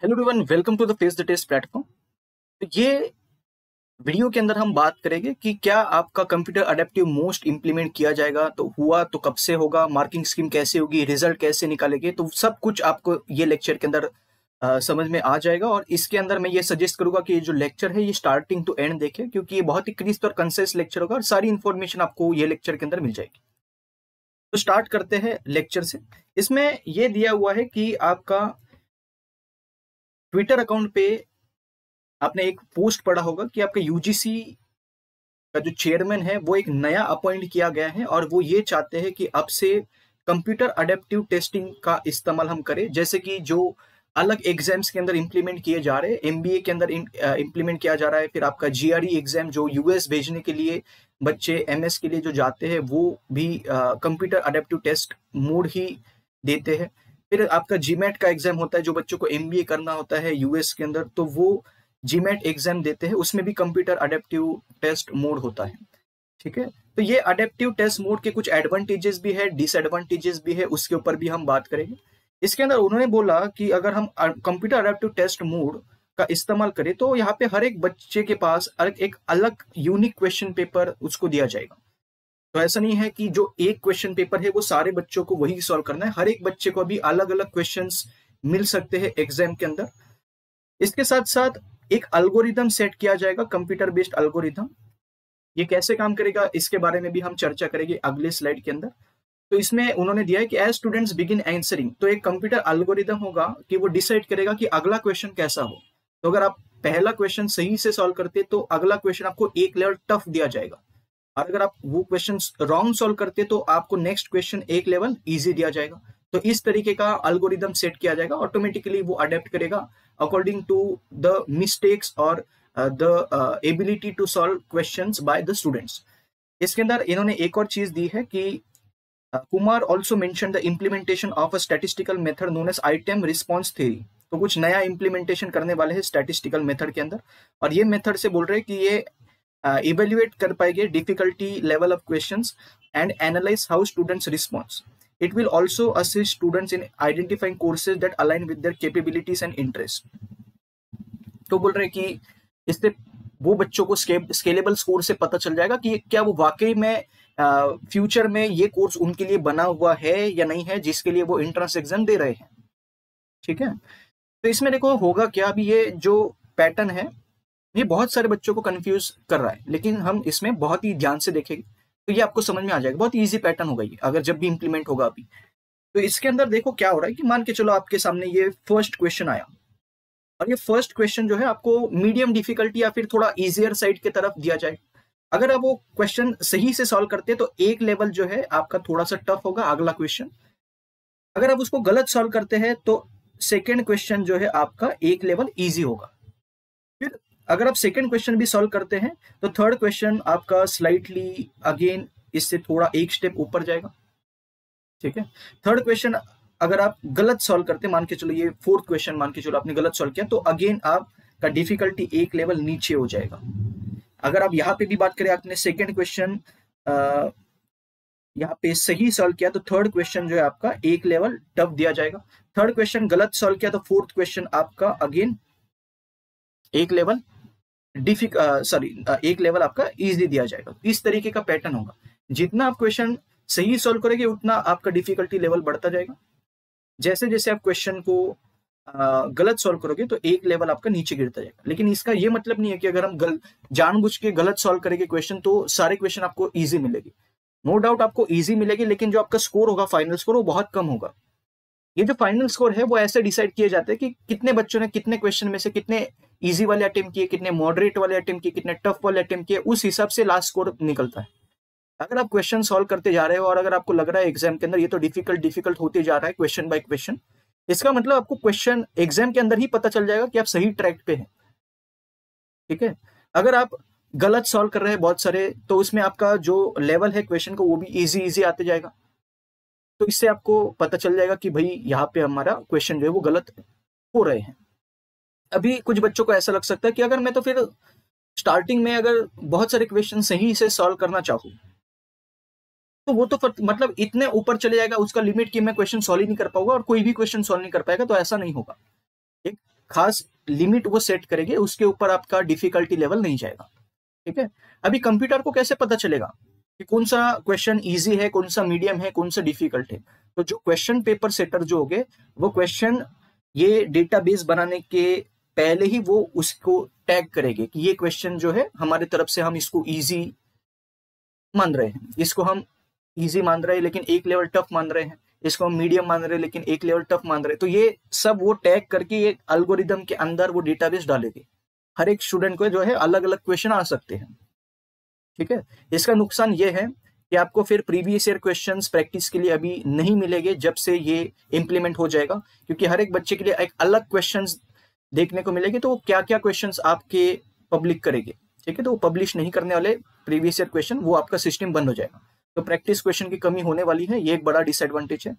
Hello everyone, welcome to the face the test platform. तो ये video के अंदर हम बात करेंगे कि क्या आपका कंप्यूटर अडेप्टिव मोस्ट इंप्लीमेंट किया जाएगा, तो हुआ तो कब से होगा, मार्किंग स्कीम कैसे होगी, रिजल्ट कैसे निकालेंगे, तो सब कुछ आपको ये लेक्चर के अंदर समझ में आ जाएगा। और इसके अंदर मैं ये सजेस्ट करूंगा कि ये जो लेक्चर है ये स्टार्टिंग टू एंड देखें, क्योंकि ये बहुत ही क्रिस्प और कंसेस लेक्चर होगा और सारी इन्फॉर्मेशन आपको ये लेक्चर के अंदर मिल जाएगी। तो स्टार्ट करते हैं लेक्चर से। इसमें ये दिया हुआ है कि आपका ट्विटर अकाउंट पे आपने एक पोस्ट पढ़ा होगा कि आपका यूजीसी का जो चेयरमैन है वो एक नया अपॉइंट किया गया है और वो ये चाहते हैं कि अब से कंप्यूटर अडेप्टिव टेस्टिंग का इस्तेमाल हम करें, जैसे कि जो अलग एग्जाम्स के अंदर इंप्लीमेंट किए जा रहे हैं, एमबीए के अंदर इंप्लीमेंट किया जा रहा है, फिर आपका जीआरई एग्जाम जो यूएस भेजने के लिए बच्चे एमएस के लिए जो जाते हैं वो भी कंप्यूटर अडेप्टिव टेस्ट मोड ही देते हैं। फिर आपका जीमेट का एग्जाम होता है जो बच्चों को एमबीए करना होता है यूएस के अंदर, तो वो जीमेट एग्जाम देते हैं, उसमें भी कंप्यूटर अडेप्टिव टेस्ट मोड होता है। ठीक है, तो ये अडेप्टिव टेस्ट मोड के कुछ एडवांटेजेस भी है, डिसएडवांटेजेस भी है, उसके ऊपर भी हम बात करेंगे। इसके अंदर उन्होंने बोला कि अगर हम कंप्यूटर अडेप्टिव टेस्ट मोड का इस्तेमाल करें तो यहाँ पे हर एक बच्चे के पास एक अलग यूनिक क्वेश्चन पेपर उसको दिया जाएगा। तो ऐसा नहीं है कि जो एक क्वेश्चन पेपर है वो सारे बच्चों को वही सॉल्व करना है, हर एक बच्चे को भी अलग अलग क्वेश्चंस मिल सकते हैं एग्जाम के अंदर। इसके साथ साथ एक अल्गोरिदम सेट किया जाएगा, कंप्यूटर बेस्ड अल्गोरिदम। ये कैसे काम करेगा इसके बारे में भी हम चर्चा करेंगे अगले स्लाइड के अंदर। तो इसमें उन्होंने दिया है कि एज स्टूडेंट्स बिगिन आंसरिंग, तो एक कंप्यूटर अल्गोरिदम होगा कि वो डिसाइड करेगा कि अगला क्वेश्चन कैसा हो। तो अगर आप पहला क्वेश्चन सही से सॉल्व करते तो अगला क्वेश्चन आपको एक लेवल टफ दिया जाएगा, और अगर आप वो क्वेश्चन रॉन्ग सॉल्व करते तो आपको नेक्स्ट क्वेश्चन एक लेवल इजी दिया जाएगा। तो इस तरीके का अल्गोरिदम सेट किया जाएगा, ऑटोमेटिकली वो अडेप्ट करेगा अकॉर्डिंग टू द मिस्टेक्स और the ability to solve questions by the students. इसके अंदर इन्होंने एक और चीज दी है कि Kumar also mention the implementation of a statistical method known as item response theory. तो कुछ नया इम्प्लीमेंटेशन करने वाले हैं स्टैटिस्टिकल मेथड के अंदर, और ये मेथड से बोल रहे हैं कि ये इवेल्युएट कर पाएंगे difficulty level of questions and analyse how students response. It will also assist students in identifying courses that align with their capabilities and interest. तो बोल रहे हैं कि इससे वो बच्चों को स्केलेबल स्कोर से पता चल जाएगा कि क्या वो वाकई में फ्यूचर में ये कोर्स उनके लिए बना हुआ है या नहीं है जिसके लिए वो एंट्रेंस एग्जाम दे रहे हैं। ठीक है, तो इसमें देखो होगा क्या, अभी ये जो पैटर्न है ये बहुत सारे बच्चों को कंफ्यूज कर रहा है, लेकिन हम इसमें बहुत ही ध्यान से देखेंगे तो ये आपको समझ में आ जाएगा। बहुत इजी पैटर्न होगा ये अगर जब भी इंप्लीमेंट होगा अभी। तो इसके अंदर देखो क्या हो रहा है कि मान के चलो आपके सामने ये फर्स्ट क्वेश्चन आया, और ये फर्स्ट क्वेश्चन जो है आपको मीडियम डिफिकल्टी या फिर थोड़ा इजियर साइड की तरफ दिया जाए। अगर आप वो क्वेश्चन सही से सॉल्व करते हैं तो एक लेवल जो है आपका थोड़ा सा टफ होगा अगला क्वेश्चन। अगर आप उसको गलत सॉल्व करते हैं तो सेकेंड क्वेश्चन जो है आपका एक लेवल इजी होगा। फिर अगर आप सेकेंड क्वेश्चन भी सॉल्व करते हैं तो थर्ड क्वेश्चन आपका स्लाइटली अगेन इससे थोड़ा एक स्टेप ऊपर जाएगा। ठीक है, थर्ड क्वेश्चन अगर आप गलत सॉल्व करते, मान के चलो ये फोर्थ क्वेश्चन मान के चलो आपने गलत सॉल्व किया, तो अगेन आपका डिफिकल्टी एक लेवल नीचे हो जाएगा। अगर आप यहाँ पे भी बात करें, आपने सेकेंड क्वेश्चन यहाँ पे सही सॉल्व किया तो थर्ड क्वेश्चन जो है आपका एक लेवल टफ दिया जाएगा। थर्ड क्वेश्चन गलत सॉल्व किया तो फोर्थ क्वेश्चन आपका अगेन एक लेवल एक लेवल आपका इजी दिया जाएगा। इस तरीके का पैटर्न होगा, जितना आप क्वेश्चन सही सॉल्व करेंगे उतना आपका डिफिकल्टी लेवल बढ़ता जाएगा। जैसे जैसे आप क्वेश्चन को गलत सॉल्व करोगे तो एक लेवल आपका नीचे गिरता जाएगा। लेकिन इसका ये मतलब नहीं है कि अगर हम जानबूझ के गलत सॉल्व करेंगे क्वेश्चन तो सारे क्वेश्चन आपको इजी मिलेगी। नो डाउट आपको इजी मिलेगी, लेकिन जो आपका स्कोर होगा फाइनल स्कोर वो बहुत कम होगा। ये जो फाइनल स्कोर है वो ऐसे डिसाइड किए जाते हैं कि कितने बच्चों ने कितने क्वेश्चन में से कितने इजी वाले अटेम्प्ट किए, कितने मॉडरेट वाले अटेम्प्ट किए, कितने टफ वाले अटेम्प्ट किए, उस हिसाब से लास्ट स्कोर निकलता है। अगर आप क्वेश्चन सॉल्व करते जा रहे हो और अगर आपको लग रहा है एग्जाम के अंदर ये तो डिफिकल्ट होते जा रहा है क्वेश्चन बाय क्वेश्चन, इसका मतलब आपको क्वेश्चन एग्जाम के अंदर ही पता चल जाएगा कि आप सही ट्रैक पे हैं। ठीक है, अगर आप गलत सॉल्व कर रहे हैं बहुत सारे तो उसमें आपका जो लेवल है क्वेश्चन को वो भी इजी आते जाएगा। तो इससे आपको पता चल जाएगा कि भाई यहाँ पे हमारा क्वेश्चन जो है वो गलत हो रहे हैं। अभी कुछ बच्चों को ऐसा लग सकता है कि अगर मैं तो फिर स्टार्टिंग में अगर बहुत सारे क्वेश्चन सही से सॉल्व करना चाहूँ तो वो तो मतलब इतने ऊपर चले जाएगा उसका लिमिट कि मैं क्वेश्चन सॉल्व ही नहीं कर पाऊंगा और कोई भी क्वेश्चन सॉल्व नहीं कर पाएगा। तो ऐसा नहीं होगा। एक खास लिमिट वो सेट करेंगे, उसके ऊपर आपका डिफिकल्टी लेवल नहीं जाएगा। ठीक है, अभी कंप्यूटर को कैसे पता चलेगा कि कौन सा क्वेश्चन इजी है, कौन सा मीडियम है, कौन सा डिफिकल्ट है? तो जो क्वेश्चन पेपर सेटर जो होंगे वो क्वेश्चन ये डेटाबेस बनाने के पहले ही वो उसको टैग करेंगे कि ये क्वेश्चन जो है हमारे तरफ से हम इसको इजी मान रहे हैं, इसको हम इजी मान रहे हैं लेकिन एक लेवल टफ मान रहे हैं, इसको हम मीडियम मान रहे हैं लेकिन एक लेवल टफ मान रहे हैं। तो ये सब वो टैग करके एक एल्गोरिदम के अंदर वो डेटाबेस डालेंगे। हर एक स्टूडेंट को जो है अलग अलग क्वेश्चन आ सकते हैं। ठीक है, इसका नुकसान ये है कि आपको फिर प्रीवियस ईयर क्वेश्चंस प्रैक्टिस के लिए अभी नहीं मिलेंगे जब से ये इम्प्लीमेंट हो जाएगा, क्योंकि हर एक बच्चे के लिए एक अलग क्वेश्चंस देखने को मिलेंगे। तो वो क्या क्या क्वेश्चंस आपके पब्लिक करेंगे, ठीक है, तो वो पब्लिश नहीं करने वाले प्रीवियस ईयर क्वेश्चन, वो आपका सिस्टम बंद हो जाएगा। तो प्रैक्टिस क्वेश्चन की कमी होने वाली है, ये एक बड़ा डिसएडवांटेज है।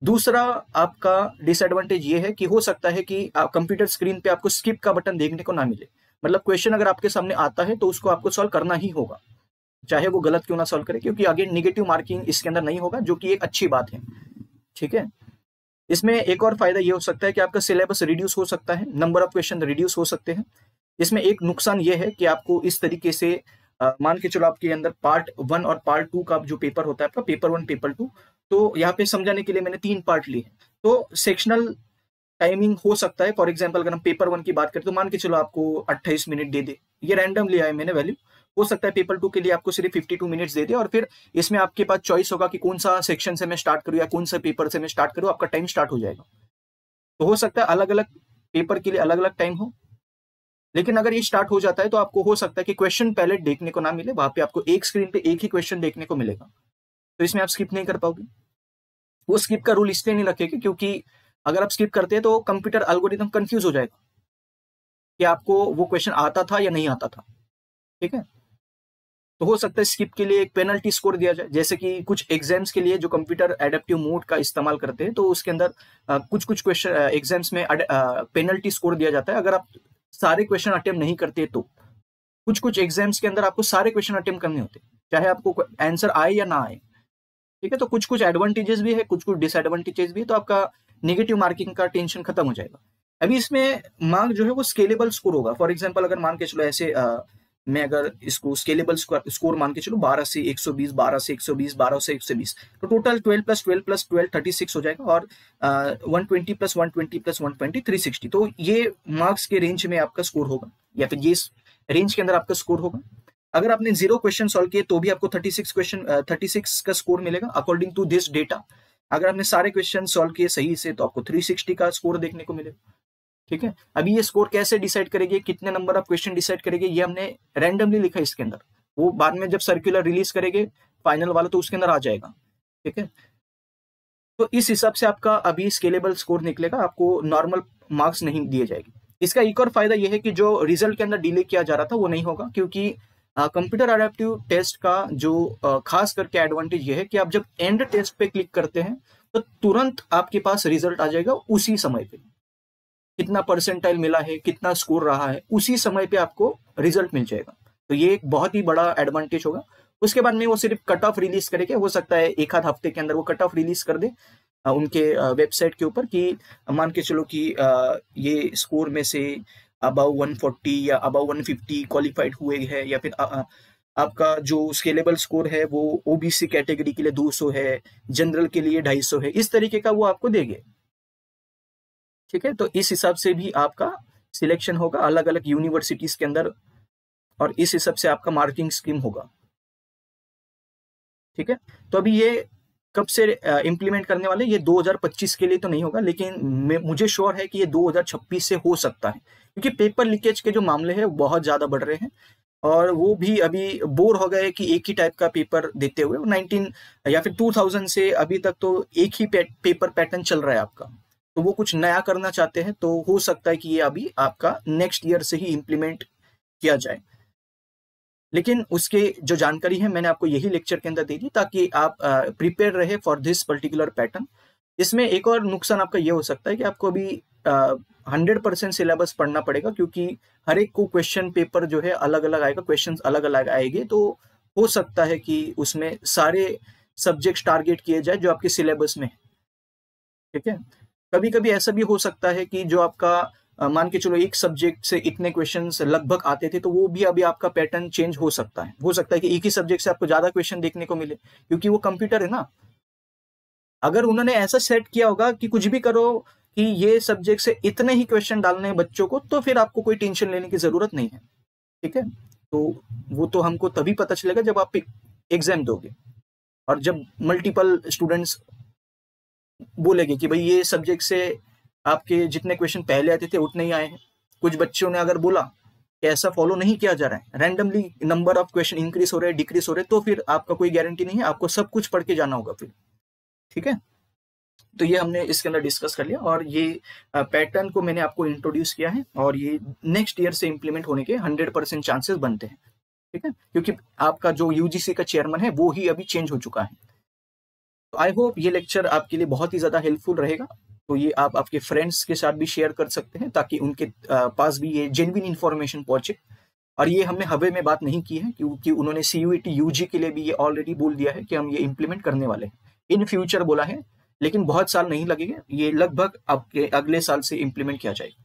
दूसरा आपका डिसएडवांटेज ये है कि हो सकता है कि कंप्यूटर स्क्रीन पे आपको स्किप का बटन देखने को ना मिले। मतलब क्वेश्चन अगर आपके सामने आता है तो उसको आपको सॉल्व करना ही होगा, चाहे वो गलत क्यों ना सॉल्व करे, क्योंकि आगे नेगेटिव मार्किंग इसके अंदर नहीं होगा, जो कि एक अच्छी बात है। ठीक है, इसमें एक और फायदा ये हो सकता है कि आपका सिलेबस रिड्यूस हो सकता है, नंबर ऑफ क्वेश्चन रिड्यूस हो सकते हैं। इसमें एक नुकसान ये है कि आपको इस तरीके से मान के चलो आपके अंदर पार्ट 1 और पार्ट 2 का जो पेपर होता है आपका, पेपर 1 पेपर 2, तो यहाँ पे समझाने के लिए मैंने 3 पार्ट लिए हैं। तो सेक्शनल टाइमिंग हो सकता है, फॉर एग्जांपल अगर हम पेपर 1 की बात करें तो मान के चलो आपको 28 मिनट दे दे, ये रैंडम लिया है मैंने वैल्यू। हो सकता है पेपर 2 के लिए आपको सिर्फ 52 मिनट्स दे दे, और फिर इसमें आपके पास चॉइस होगा कि कौन सा सेक्शन से मैं स्टार्ट करूँ या कौन सा पेपर से मैं स्टार्ट करूँ, आपका टाइम स्टार्ट हो जाएगा। तो हो सकता है अलग अलग पेपर के लिए अलग अलग टाइम हो, लेकिन अगर ये स्टार्ट हो जाता है तो आपको हो सकता है कि क्वेश्चन पैलेट देखने को ना मिले, वहां पे आपको एक स्क्रीन पे एक ही क्वेश्चन देखने को मिलेगा, तो इसमें आप स्किप नहीं कर पाओगे। वो स्किप का रूल इसलिए नहीं रखेगा क्योंकि अगर आप स्किप करते हैं तो कंप्यूटर एल्गोरिथम कंफ्यूज हो जाएगा कि आपको वो क्वेश्चन आता था या नहीं आता था। ठीक है, तो हो सकता है स्किप के लिए एक पेनल्टी स्कोर दिया जाए, जैसे कि कुछ एग्जाम्स के लिए जो कंप्यूटर एडेप्टिव मोड का इस्तेमाल करते हैं तो उसके अंदर कुछ कुछ क्वेश्चन एग्जाम्स में पेनल्टी स्कोर दिया जाता है अगर आप सारे क्वेश्चन अटेम्प्ट नहीं करते। तो कुछ कुछ एग्जाम्स के अंदर आपको सारे क्वेश्चन अटेम्प्ट करने होते हैं, चाहे आपको आंसर आए या ना आए। ठीक है, तो कुछ कुछ एडवांटेजेस भी है, कुछ कुछ डिसएडवांटेजेस भी है, तो आपका नेगेटिव मार्किंग का टेंशन खत्म हो जाएगा। अभी इसमें मार्क जो है वो स्केलेबल स्कोर होगा। फॉर एग्जांपल अगर मान के चलो ऐसे मैं अगर इसको स्केलेबल स्कोर मान के चलो 12 से 120, 12 से 120, 12 से 120, तो टोटल 12 + 12 + 12 36 हो जाएगा, और 120 + 120 + 120 360। तो ये मार्क्स के रेंज में आपका स्कोर होगा, या फिर ये रेंज के अंदर आपका स्कोर होगा। अगर आपने 0 क्वेश्चन सॉल्व किए तो भी आपको 36 का स्कोर मिलेगा अकॉर्डिंग टू दिस डेटा। अगर आपने सारे क्वेश्चन सॉल्व किए सही से तो आपको 360 का स्कोर देखने को मिलेगा। ठीक है, अभी ये स्कोर कैसे डिसाइड करेंगे, कितने नंबर ऑफ क्वेश्चन डिसाइड करेंगे, ये हमने रैंडमली लिखा है इसके अंदर। वो बाद में जब सर्कुलर रिलीज करेंगे फाइनल वाला तो उसके अंदर आ जाएगा। ठीक है, तो इस हिसाब से आपका अभी स्केलेबल स्कोर निकलेगा, आपको नॉर्मल मार्क्स नहीं दिए जाएंगे। इसका एक और फायदा यह है कि जो रिजल्ट के अंदर डिले किया जा रहा था वो नहीं होगा, क्योंकि कंप्यूटर एडेप्टिव टेस्ट का जो खास करके एडवांटेज ये है कि आप जब एंड टेस्ट पे क्लिक करते हैं तो तुरंत आपके पास रिजल्ट आ जाएगा उसी समय पे। कितना परसेंटाइल मिला है, कितना स्कोर रहा है, उसी समय पे आपको रिजल्ट मिल जाएगा। तो ये एक बहुत ही बड़ा एडवांटेज होगा। उसके बाद में वो सिर्फ कट ऑफ रिलीज करेंगे, हो सकता है एक आध हफ्ते के अंदर वो कट ऑफ रिलीज कर दे उनके वेबसाइट के ऊपर कि मान के चलो कि ये स्कोर में से अबव 140 या अबव 150 क्वालिफाइड हुए हैं, या फिर आपका जो स्केलेबल स्कोर है वो ओबीसी कैटेगरी के लिए 200 है, जनरल के लिए 250 है, इस तरीके का वो आपको देंगे। ठीक है, तो इस हिसाब से भी आपका सिलेक्शन होगा अलग अलग यूनिवर्सिटीज के अंदर, और इस हिसाब से आपका मार्किंग स्कीम होगा। ठीक है, तो अभी ये कब से इंप्लीमेंट करने वाले, ये 2025 के लिए तो नहीं होगा, लेकिन मुझे श्योर है कि ये 2026 से हो सकता है, क्योंकि पेपर लीकेज के जो मामले हैं बहुत ज्यादा बढ़ रहे हैं, और वो भी अभी बोर हो गए कि एक ही टाइप का पेपर देते हुए। 19 या फिर 2000 से अभी तक तो एक ही पेपर पैटर्न चल रहा है आपका, तो वो कुछ नया करना चाहते हैं, तो हो सकता है कि ये अभी आपका नेक्स्ट ईयर से ही इंप्लीमेंट किया जाए। लेकिन उसके जो जानकारी है मैंने आपको यही लेक्चर के अंदर दे दी ताकि आप प्रिपेयर रहे फॉर दिस पर्टिकुलर पैटर्न। इसमें एक और नुकसान आपका ये हो सकता है कि आपको अभी 100% सिलेबस पढ़ना पड़ेगा, क्योंकि हर एक को क्वेश्चन पेपर जो है अलग अलग आएगा, क्वेश्चंस अलग अलग आएंगे, तो हो सकता है कि उसमें सारे सब्जेक्ट्स टारगेट किए जाए जो आपके सिलेबस में है। ठीक है, कभी कभी ऐसा भी हो सकता है कि जो आपका मान के चलो एक सब्जेक्ट से इतने क्वेश्चंस लगभग आते थे, तो वो भी अभी आपका पैटर्न चेंज हो सकता है। हो सकता है कि एक ही सब्जेक्ट से आपको ज्यादा क्वेश्चन देखने को मिले, क्योंकि वो कंप्यूटर है ना। अगर उन्होंने ऐसा सेट किया होगा कि कुछ भी करो कि ये सब्जेक्ट से इतने ही क्वेश्चन डालने हैं बच्चों को, तो फिर आपको कोई टेंशन लेने की जरूरत नहीं है। ठीक है, तो वो तो हमको तभी पता चलेगा जब आप एग्जाम दोगे, और जब मल्टीपल स्टूडेंट्स बोलेंगे कि भाई ये सब्जेक्ट से आपके जितने क्वेश्चन पहले आते थे उतने ही आए हैं। कुछ बच्चों ने अगर बोला कि ऐसा फॉलो नहीं किया जा रहा है, randomly number of question increase हो रहे हैं, डिक्रीज हो रहे हैं, तो फिर आपका कोई गारंटी नहीं है, आपको सब कुछ पढ़ के जाना होगा फिर। ठीक है, तो ये हमने इसके अंदर डिस्कस कर लिया, और ये पैटर्न को मैंने आपको इंट्रोड्यूस किया है, और ये नेक्स्ट ईयर से इंप्लीमेंट होने के 100% चांसेस बनते हैं। ठीक है, क्योंकि आपका जो यूजीसी का चेयरमैन है वो ही अभी चेंज हो चुका है। तो आई होप ये लेक्चर आपके लिए बहुत ही ज्यादा हेल्पफुल रहेगा। तो ये आप आपके फ्रेंड्स के साथ भी शेयर कर सकते हैं, ताकि उनके पास भी ये जेन्युइन इन्फॉर्मेशन पहुंचे। और ये हमने हवे में बात नहीं की है, क्योंकि उन्होंने सीयूईटी यूजी के लिए भी ये ऑलरेडी बोल दिया है कि हम ये इम्प्लीमेंट करने वाले हैं, इन फ्यूचर बोला है, लेकिन बहुत साल नहीं लगेंगे, ये लगभग आपके अगले साल से इम्प्लीमेंट किया जाएगा।